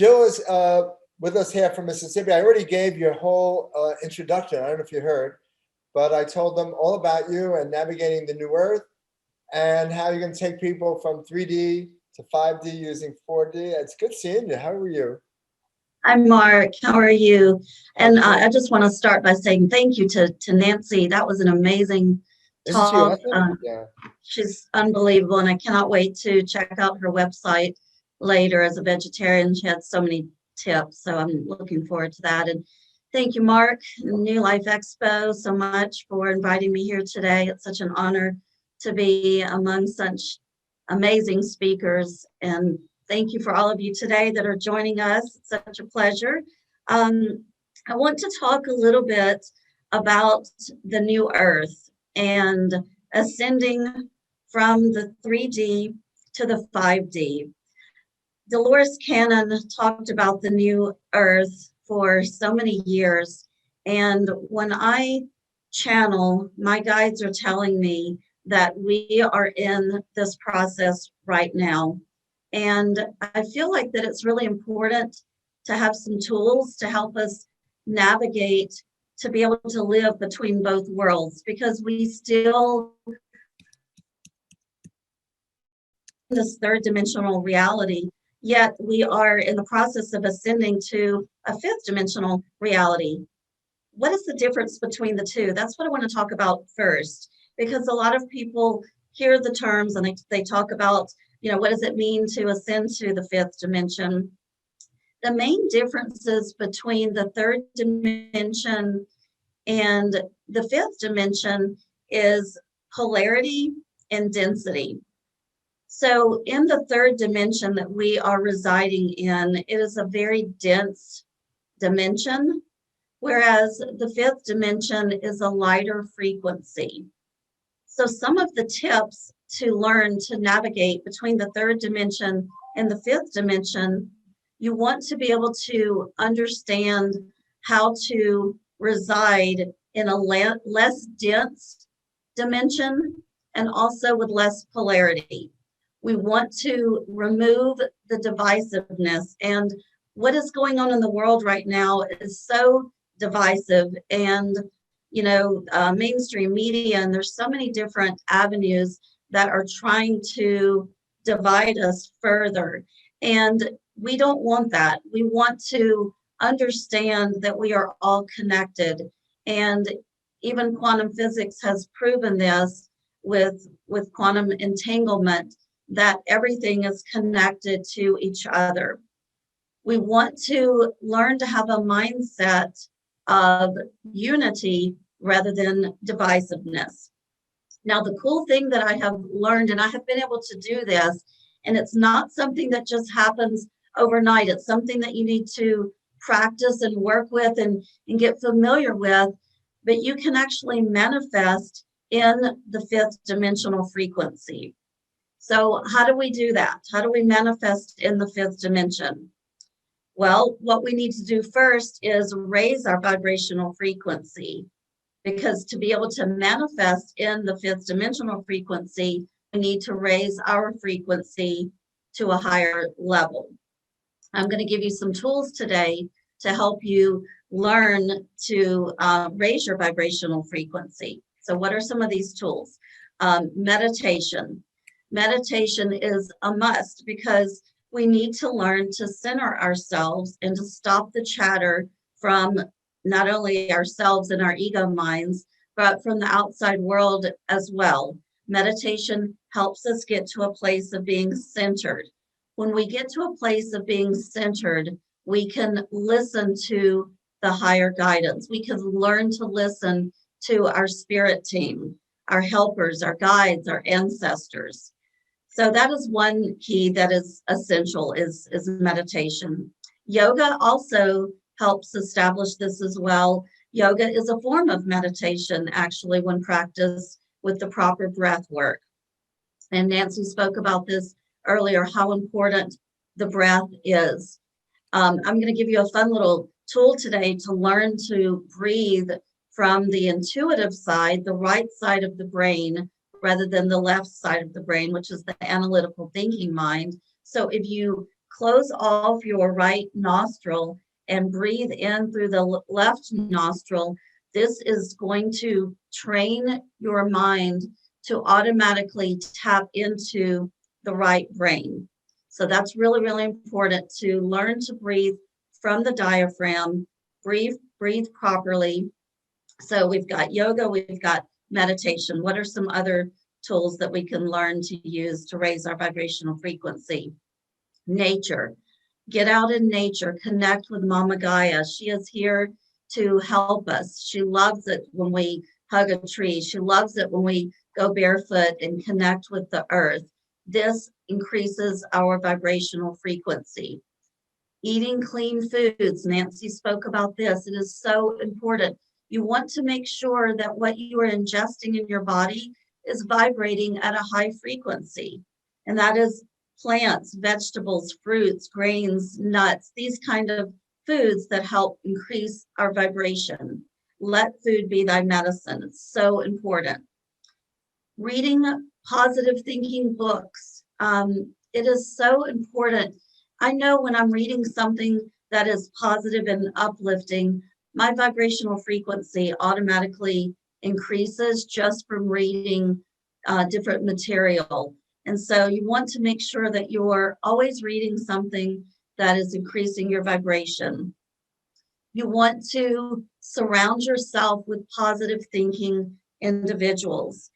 Jill is with us here from Mississippi. I already gave your whole introduction. I don't know if you heard, but I told them all about you and navigating the new earth and how you're going to take people from 3D to 5D using 4D. It's good seeing you. How are you? I'm Mark. How are you? And Excellent. I just want to start by saying thank you to Nancy. That was an amazing Isn't she talk. awesome? Yeah. She's unbelievable, and I cannot wait to check out her website later. As a vegetarian, she had so many tips, so I'm looking forward to that. And thank you, Mark, New Life Expo, so much for inviting me here today. It's such an honor to be among such amazing speakers, and thank you for all of you today that are joining us. It's such a pleasure. Um, I want to talk a little bit about the new earth and ascending from the 3D to the 5D. Dolores Cannon talked about the new earth for so many years. And when I channel, my guides are telling me that we are in this process right now. And I feel like that it's really important to have some tools to help us navigate to be able to live between both worlds, because we still this third dimensional reality, yet we are in the process of ascending to a fifth dimensional reality. What is the difference between the two? That's what I want to talk about first, because a lot of people hear the terms and they talk about, what does it mean to ascend to the fifth dimension? The main differences between the third dimension and the fifth dimension is polarity and density. So in the third dimension that we are residing in, it is a very dense dimension, whereas the fifth dimension is a lighter frequency. So some of the tips to learn to navigate between the third dimension and the fifth dimension, you want to be able to understand how to reside in a less dense dimension and also with less polarity. We want to remove the divisiveness, and what is going on in the world right now is so divisive, and mainstream media, and there's so many different avenues that are trying to divide us further, and we don't want that. We want to understand that we are all connected, and even quantum physics has proven this with quantum entanglement, that everything is connected to each other. We want to learn to have a mindset of unity rather than divisiveness. Now, the cool thing that I have learned, and I have been able to do this, and it's not something that just happens overnight. It's something that you need to practice and work with and get familiar with, but you can actually manifest in the fifth dimensional frequency. So how do we do that? How do we manifest in the fifth dimension? Well, what we need to do first is raise our vibrational frequency, because to be able to manifest in the fifth dimensional frequency, we need to raise our frequency to a higher level. I'm going to give you some tools today to help you learn to raise your vibrational frequency. So what are some of these tools? Meditation. Meditation is a must, because we need to learn to center ourselves and to stop the chatter from not only ourselves and our ego minds, but from the outside world as well. Meditation helps us get to a place of being centered. When we get to a place of being centered, we can listen to the higher guidance. We can learn to listen to our spirit team, our helpers, our guides, our ancestors. So that is one key that is essential, is meditation. Yoga also helps establish this as well. Yoga is a form of meditation, actually, when practiced with the proper breath work. And Nancy spoke about this earlier, how important the breath is. I'm going to give you a fun little tool today to learn to breathe from the intuitive side, the right side of the brain, rather than the left side of the brain, which is the analytical thinking mind. So if you close off your right nostril and breathe in through the left nostril. This is going to train your mind to automatically tap into the right brain. So that's really, really important to learn to breathe from the diaphragm, breathe properly. So we've got yoga, we've got meditation. What are some other tools that we can learn to use to raise our vibrational frequency? Nature. Get out in nature, connect with Mama Gaia. She is here to help us. She loves it when we hug a tree. She loves it when we go barefoot and connect with the earth. This increases our vibrational frequency. Eating clean foods. Nancy spoke about this. It is so important. You want to make sure that what you are ingesting in your body is vibrating at a high frequency. And that is plants, vegetables, fruits, grains, nuts, these kind of foods that help increase our vibration. Let food be thy medicine. It's so important. Reading positive thinking books. It is so important. I know when I'm reading something that is positive and uplifting, my vibrational frequency automatically increases just from reading different material. And so you want to make sure that you're always reading something that is increasing your vibration. You want to surround yourself with positive thinking individuals.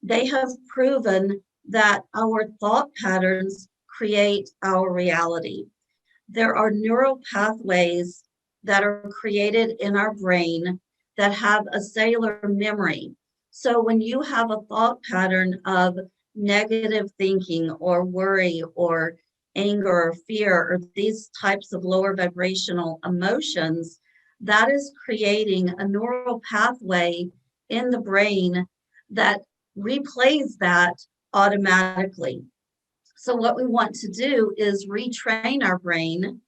They have proven that our thought patterns create our reality. There are neural pathways that are created in our brain that have a cellular memory. So when you have a thought pattern of negative thinking or worry or anger or fear or these types of lower vibrational emotions, that is creating a neural pathway in the brain that replays that automatically. So what we want to do is retrain our brain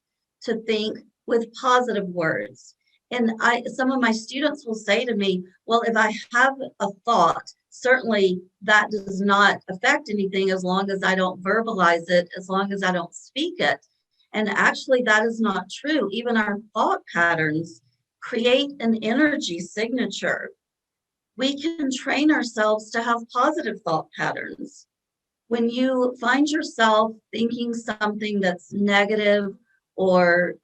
to think with positive words. And some of my students will say to me, well, if I have a thought, certainly that does not affect anything as long as I don't verbalize it, as long as I don't speak it. And actually that is not true. Even our thought patterns create an energy signature. We can train ourselves to have positive thought patterns. When you find yourself thinking something that's negative or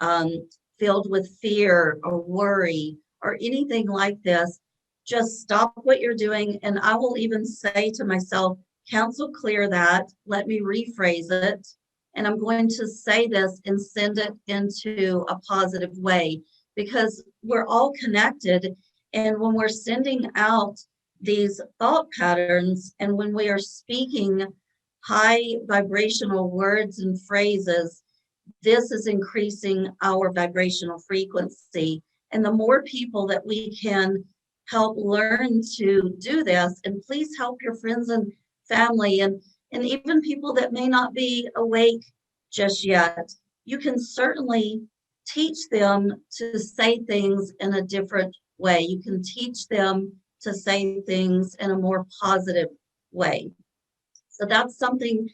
filled with fear or worry or anything like this, just stop what you're doing. And I will even say to myself, cancel clear that, let me rephrase it. And I'm going to say this and send it into a positive way because we're all connected. And when we're sending out these thought patterns and when we are speaking high vibrational words and phrases, this is increasing our vibrational frequency. And the more people that we can help learn to do this, and please help your friends and family and even people that may not be awake just yet, you can certainly teach them to say things in a different way. You can teach them to say things in a more positive way. So that's something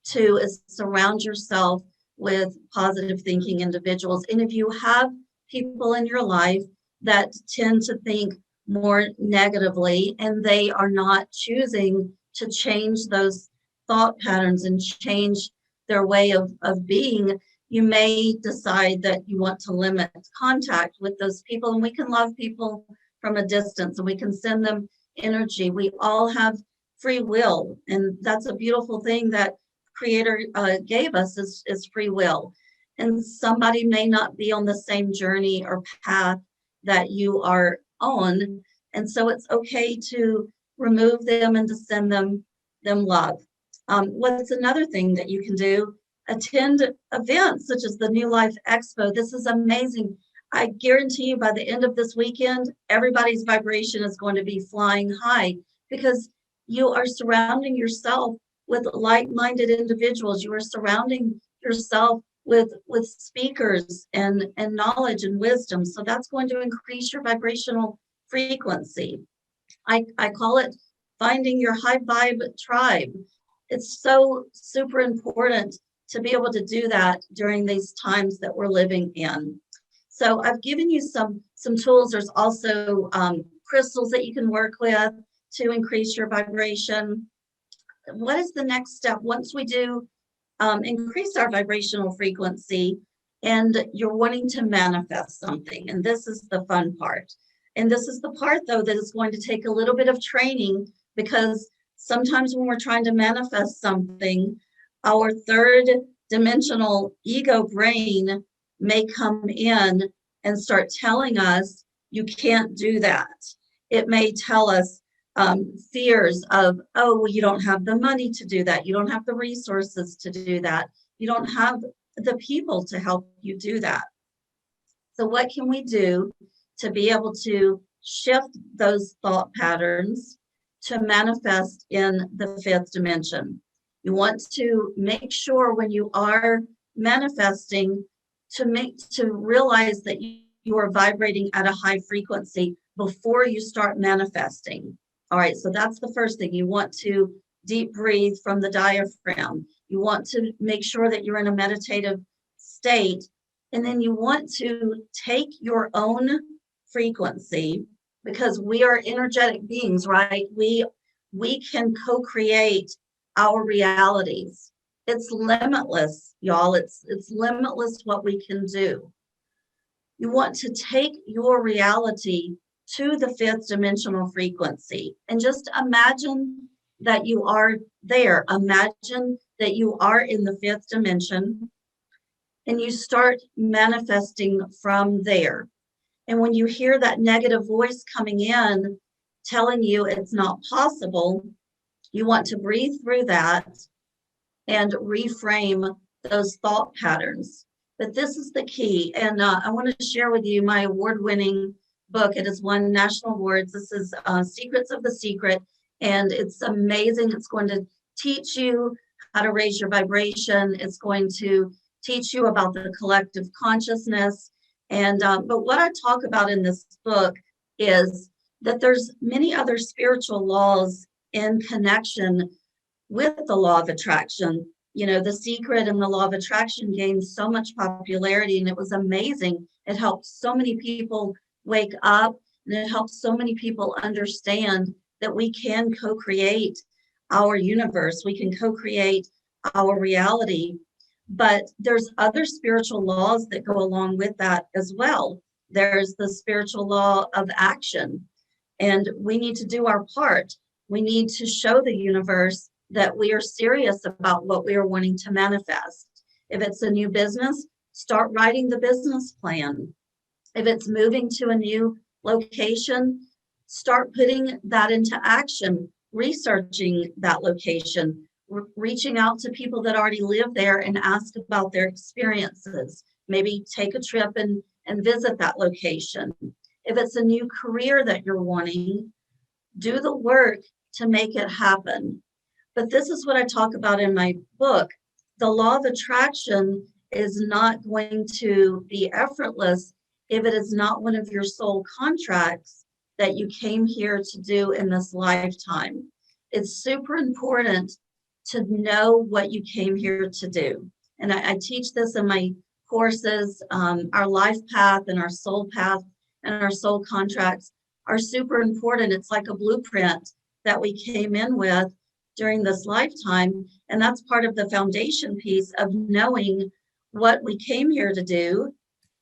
to is surround yourself with positive thinking individuals. And if you have people in your life that tend to think more negatively and they are not choosing to change those thought patterns and change their way of being, you may decide that you want to limit contact with those people. And we can love people from a distance and we can send them energy. We all have free will, and that's a beautiful thing that Creator gave us is free will. And somebody may not be on the same journey or path that you are on, and so it's okay to remove them and to send them love. What's another thing that you can do? Attend events such as the New Life Expo. This is amazing. I guarantee you by the end of this weekend, everybody's vibration is going to be flying high because you are surrounding yourself with like-minded individuals. You are surrounding yourself with speakers and knowledge and wisdom. So that's going to increase your vibrational frequency. I call it finding your high vibe tribe. It's so super important to be able to do that during these times that we're living in. So I've given you some tools. There's also crystals that you can work with to increase your vibration. What is the next step? Once we do increase our vibrational frequency and you're wanting to manifest something, and this is the fun part. And this is the part, though, that is going to take a little bit of training, because sometimes when we're trying to manifest something, our third dimensional ego brain may come in and start telling us, you can't do that. It may tell us fears of, oh, well, you don't have the money to do that. You don't have the resources to do that. You don't have the people to help you do that. So what can we do to be able to shift those thought patterns to manifest in the fifth dimension? You want to make sure when you are manifesting to realize that you are vibrating at a high frequency before you start manifesting. All right, so that's the first thing. You want to deep breathe from the diaphragm. You want to make sure that you're in a meditative state. And then you want to take your own frequency, because we are energetic beings, right? We can co-create our realities. It's limitless, y'all. It's limitless what we can do. You want to take your reality to the fifth dimensional frequency and just imagine that you are there. Imagine that you are in the fifth dimension and you start manifesting from there. And when you hear that negative voice coming in telling you it's not possible, you want to breathe through that and reframe those thought patterns. But this is the key. And I want to share with you my award-winning book. It has won national awards. This is Secrets of the Secret, and it's amazing. It's going to teach you how to raise your vibration. It's going to teach you about the collective consciousness. And but what I talk about in this book is that there's many other spiritual laws in connection with the law of attraction. You know, The Secret and the law of attraction gained so much popularity, and it was amazing. It helped so many people wake up, and it helps so many people understand that we can co-create our universe. We can co-create our reality. But there's other spiritual laws that go along with that as well. There's the spiritual law of action, and we need to do our part. We need to show the universe that we are serious about what we are wanting to manifest. If it's a new business, start writing the business plan. If it's moving to a new location, start putting that into action, researching that location, reaching out to people that already live there and ask about their experiences. Maybe take a trip and visit that location. If it's a new career that you're wanting, do the work to make it happen. But this is what I talk about in my book. The law of attraction is not going to be effortless if it is not one of your soul contracts that you came here to do in this lifetime. It's super important to know what you came here to do. And I teach this in my courses. Our life path and our soul path and our soul contracts are super important. It's like a blueprint that we came in with during this lifetime. And that's part of the foundation piece of knowing what we came here to do.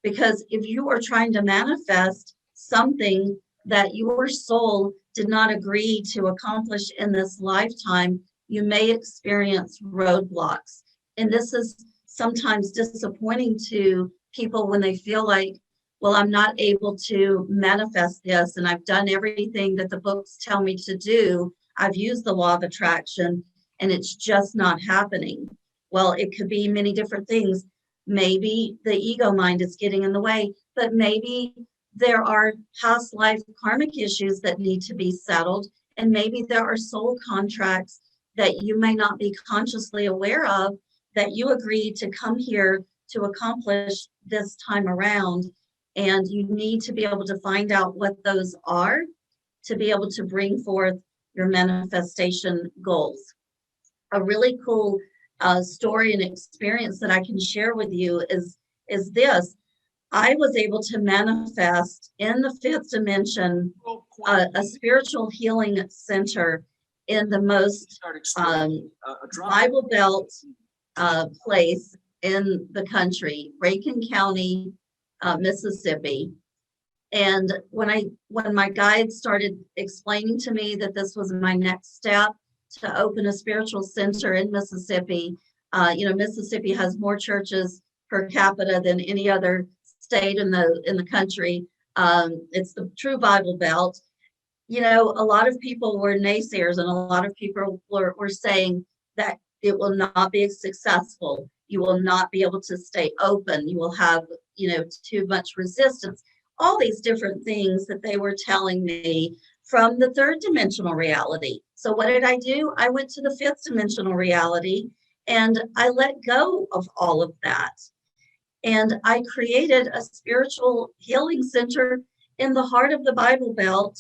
Because if you are trying to manifest something that your soul did not agree to accomplish in this lifetime, you may experience roadblocks. And this is sometimes disappointing to people when they feel like, well, I'm not able to manifest this, and I've done everything that the books tell me to do. I've used the law of attraction, and it's just not happening. Well, it could be many different things. Maybe the ego mind is getting in the way, but maybe there are past life karmic issues that need to be settled, and maybe there are soul contracts that you may not be consciously aware of that you agreed to come here to accomplish this time around. And you need to be able to find out what those are to be able to bring forth your manifestation goals. A really cool story and experience that I can share with you is this. I was able to manifest in the fifth dimension a spiritual healing center in the most Bible Belt place in the country, Rankin County, Mississippi. And when my guide started explaining to me that this was my next step to open a spiritual center in Mississippi, Mississippi has more churches per capita than any other state in the country. It's the true Bible Belt. A lot of people were naysayers, and a lot of people were saying that it will not be successful. You will not be able to stay open. You will have, too much resistance. All these different things that they were telling me from the third dimensional reality. So what did I do? I went to the fifth dimensional reality and I let go of all of that. And I created a spiritual healing center in the heart of the Bible Belt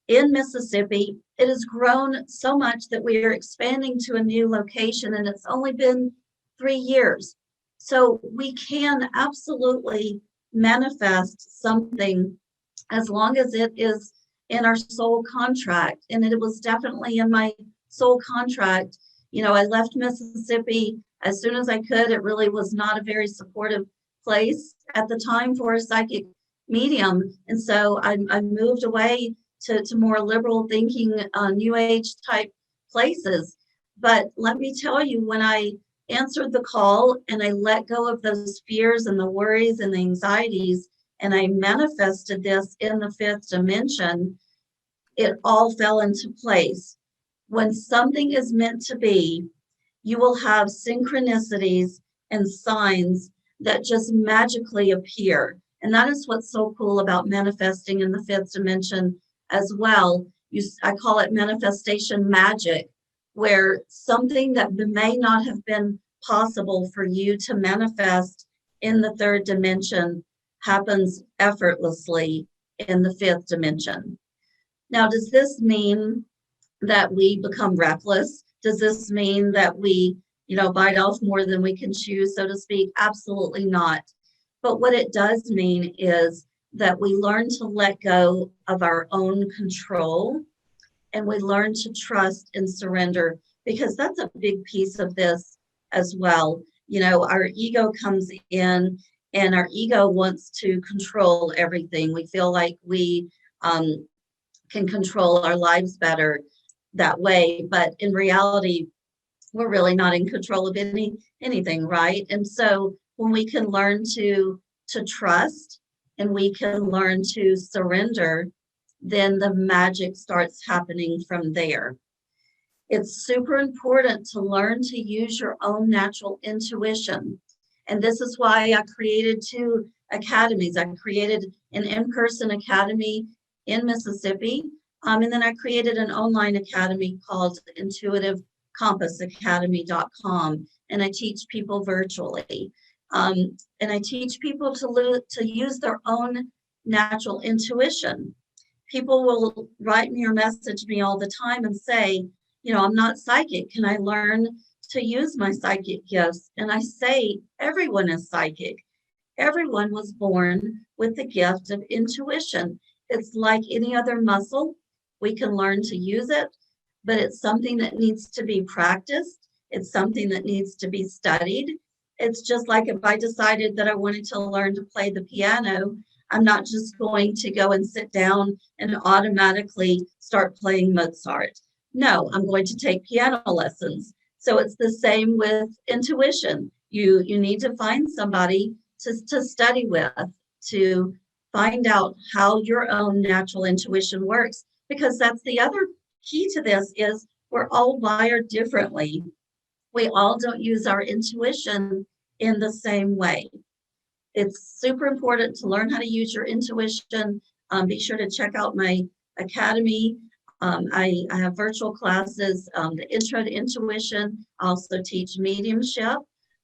in Mississippi. It has grown so much that we are expanding to a new location, and it's only been 3 years. So we can absolutely manifest something as long as it is in our soul contract. And it was definitely in my soul contract. I left Mississippi as soon as I could. It really was not a very supportive place at the time for a psychic medium. And so I moved away to more liberal thinking, new age type places. But let me tell you, when I answered the call and I let go of those fears and the worries and the anxieties, and I manifested this in the fifth dimension, it all fell into place. When something is meant to be, you will have synchronicities and signs that just magically appear. And that is what's so cool about manifesting in the fifth dimension as well. I call it manifestation magic, where something that may not have been possible for you to manifest in the third dimension happens effortlessly in the fifth dimension. Now, does this mean that we become reckless? Does this mean that we, bite off more than we can chew, so to speak? Absolutely not. But what it does mean is that we learn to let go of our own control, and we learn to trust and surrender, because that's a big piece of this as well. Our ego comes in, and our ego wants to control everything. We feel like we can control our lives better that way, but in reality, we're really not in control of anything, right? And so when we can learn to trust and we can learn to surrender, then the magic starts happening from there. It's super important to learn to use your own natural intuition. And this is why I created 2 academies. I created an in-person academy in Mississippi, and then I created an online academy called intuitivecompassacademy.com, and I teach people virtually. And I teach people to use their own natural intuition. People will write me or message me all the time and say, I'm not psychic. Can I learn to use my psychic gifts? And I say, everyone is psychic. Everyone was born with the gift of intuition. It's like any other muscle. We can learn to use it, but it's something that needs to be practiced. It's something that needs to be studied. It's just like if I decided that I wanted to learn to play the piano, I'm not just going to go and sit down and automatically start playing Mozart. No, I'm going to take piano lessons. So it's the same with intuition. You need to find somebody to study with, to find out how your own natural intuition works, because that's the other key to this is we're all wired differently. We all don't use our intuition in the same way. It's super important to learn how to use your intuition. Be sure to check out my academy. I have virtual classes, the Intro to Intuition. I also teach mediumship.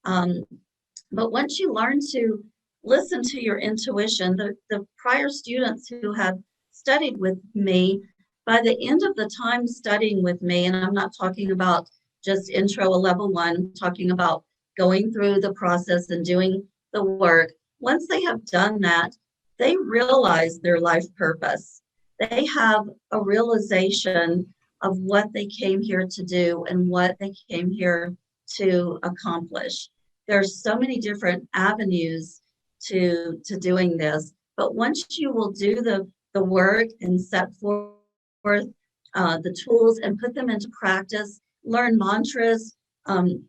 But once you learn to listen to your intuition, the prior students who have studied with me, by the end of the time studying with me, and I'm not talking about just intro a level 1, talking about going through the process and doing the work. Once they have done that, they realize their life purpose. They have a realization of what they came here to do and what they came here to accomplish. There's so many different avenues to doing this, but once you will do the work and set forth the tools and put them into practice, learn mantras,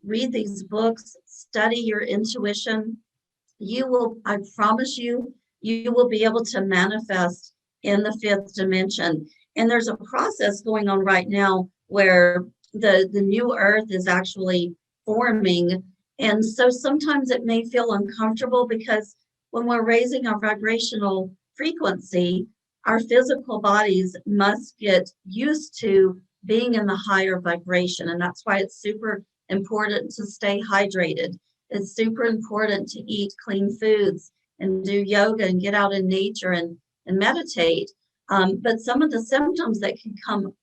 read these books, study your intuition, you will, I promise you, you will be able to manifest in the 5th dimension. And there's a process going on right now where the new earth is actually forming. And so sometimes it may feel uncomfortable because when we're raising our vibrational frequency, our physical bodies must get used to being in the higher vibration. And that's why it's super important to stay hydrated. It's super important to eat clean foods and do yoga and get out in nature and meditate. But some of the symptoms that can come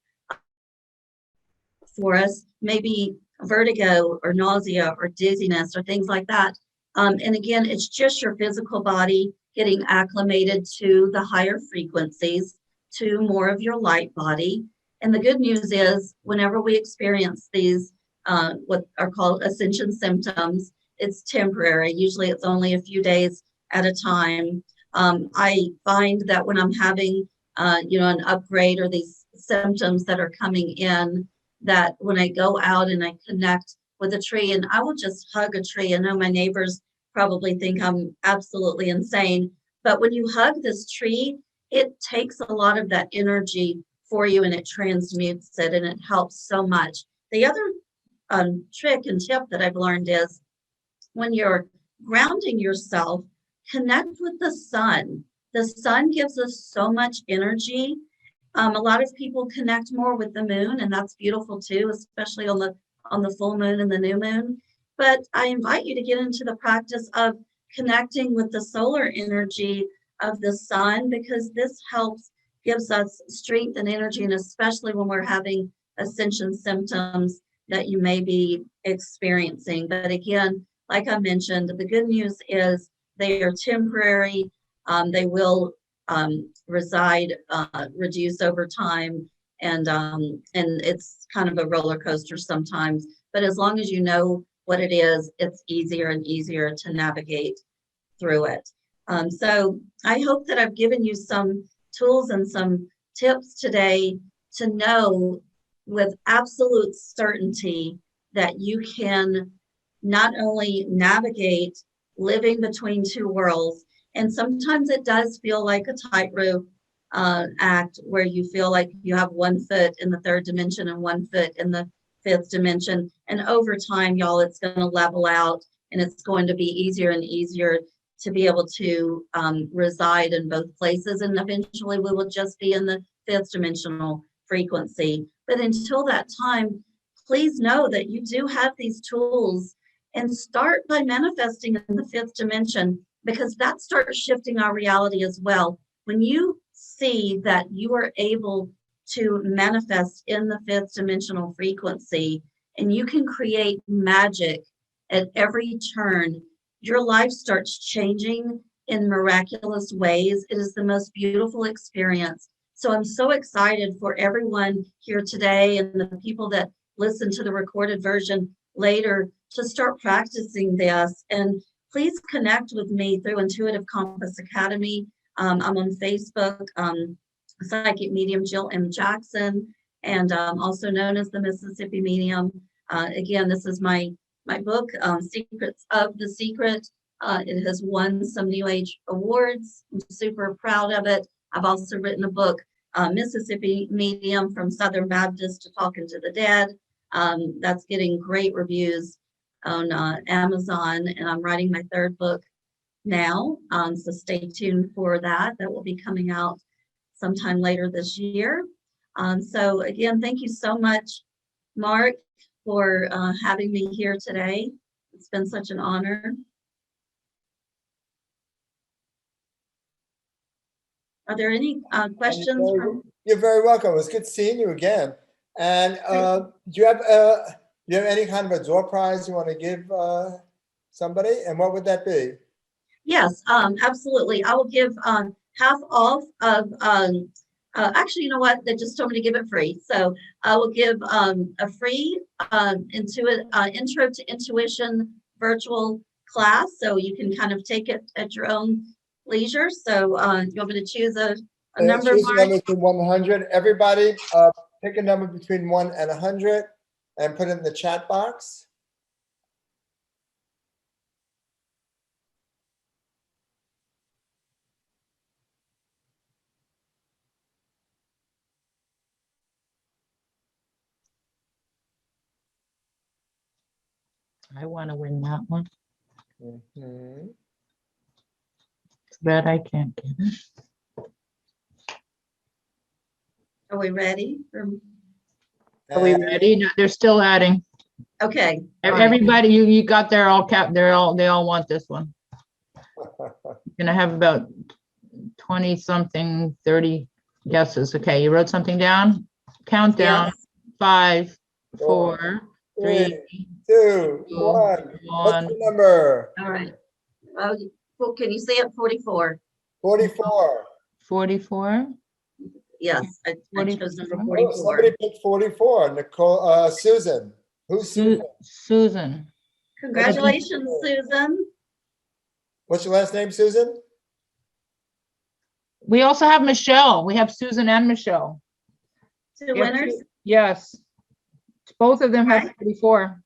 for us may be vertigo or nausea or dizziness or things like that. And again, it's just your physical body getting acclimated to the higher frequencies, to more of your light body. And the good news is whenever we experience these, what are called ascension symptoms, it's temporary. Usually it's only a few days at a time. I find that when I'm having, an upgrade or these symptoms that are coming in, that when I go out and I connect with a tree, and I will just hug a tree. I know my neighbors probably think I'm absolutely insane, but when you hug this tree, it takes a lot of that energy for you and it transmutes it and it helps so much. The other trick and tip that I've learned is when you're grounding yourself, connect with the sun. The sun gives us so much energy. A lot of people connect more with the moon, and that's beautiful too, especially on the full moon and the new moon. But I invite you to get into the practice of connecting with the solar energy of the sun, because this gives us strength and energy, and especially when we're having ascension symptoms that you may be experiencing. But again, like I mentioned, the good news is they are temporary. They will reduce over time, and it's kind of a roller coaster sometimes. But as long as you know what it is, it's easier and easier to navigate through it. So I hope that I've given you some tools and some tips today to know with absolute certainty that you can not only navigate living between two worlds, and sometimes it does feel like a tightrope act where you feel like you have 1 foot in the 3rd dimension and 1 foot in the 5th dimension. And over time, y'all, it's going to level out, and it's going to be easier and easier to be able to reside in both places. And eventually we will just be in the 5th dimensional frequency. But until that time, please know that you do have these tools, and start by manifesting in the 5th dimension, because that starts shifting our reality as well. When you see that you are able to manifest in the 5th dimensional frequency, and you can create magic at every turn, your life starts changing in miraculous ways. It is the most beautiful experience. So I'm so excited for everyone here today and the people that listen to the recorded version later to start practicing this. And please connect with me through Intuitive Compass Academy. I'm on Facebook, Psychic Medium Jill M. Jackson, and also known as the Mississippi Medium. Again, this is my book, Secrets of the Secret. It has won some New Age awards. I'm super proud of it. I've also written a book, Mississippi Medium, From Southern Baptist to Talking to the Dead. That's getting great reviews on Amazon, and I'm writing my 3rd book now. So stay tuned for that. That will be coming out sometime later this year. So again, thank you so much, Mark, for having me here today. It's been such an honor. Are there any questions? You're very welcome. It was good seeing you again. And do you have You have any kind of a door prize you want to give somebody? And what would that be? Yes, absolutely. I will give half off of actually, you know what? They just told me to give it free. So I will give a free intro to intuition virtual class. So you can kind of take it at your own leisure. So you want me to choose a number, Choose a Mark? number between 100. Everybody, pick a number between 1 and 100 and put it in the chat box. I want to win that one. Mhm. Too bad I can't get it. Are we ready? Are we ready? No, they're still adding. Okay. all right. Everybody, you got their all cap. They all want this one. You're gonna have about 20 something, 30 guesses. Okay, you wrote something down? Countdown. Yes. 5, Four, 4, 3, 3, 2, 2, 1. What's 1. the number? All right. Well, can you say it? 44. 44. 44. Yes, I chose number Oh, 44. Oh, somebody picked 44. Nicole, Susan. Who's Susan? Susan. Congratulations, Susan. What's your last name, Susan? We also have Michelle. We have Susan and Michelle. Two We have winners. Yes. Both of them have Okay. 44.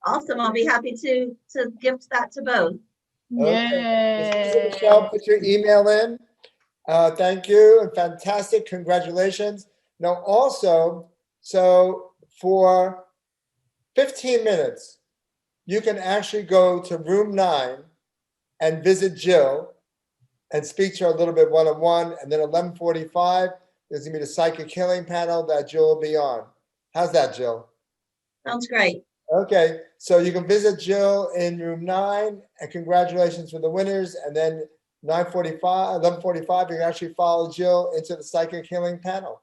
Awesome. I'll be happy to gift that to both. Okay. Yay. Michelle, put your email in. Thank you and fantastic. Congratulations. Now also, so for 15 minutes, you can actually go to room 9 and visit Jill and speak to her a little bit one-on-one. And then 11:45, there's gonna be the psychic healing panel that Jill will be on. How's that, Jill? Sounds great. Okay, so you can visit Jill in room 9, and congratulations for the winners. And then 9:45, 11:45, you can actually follow Jill into the psychic healing panel.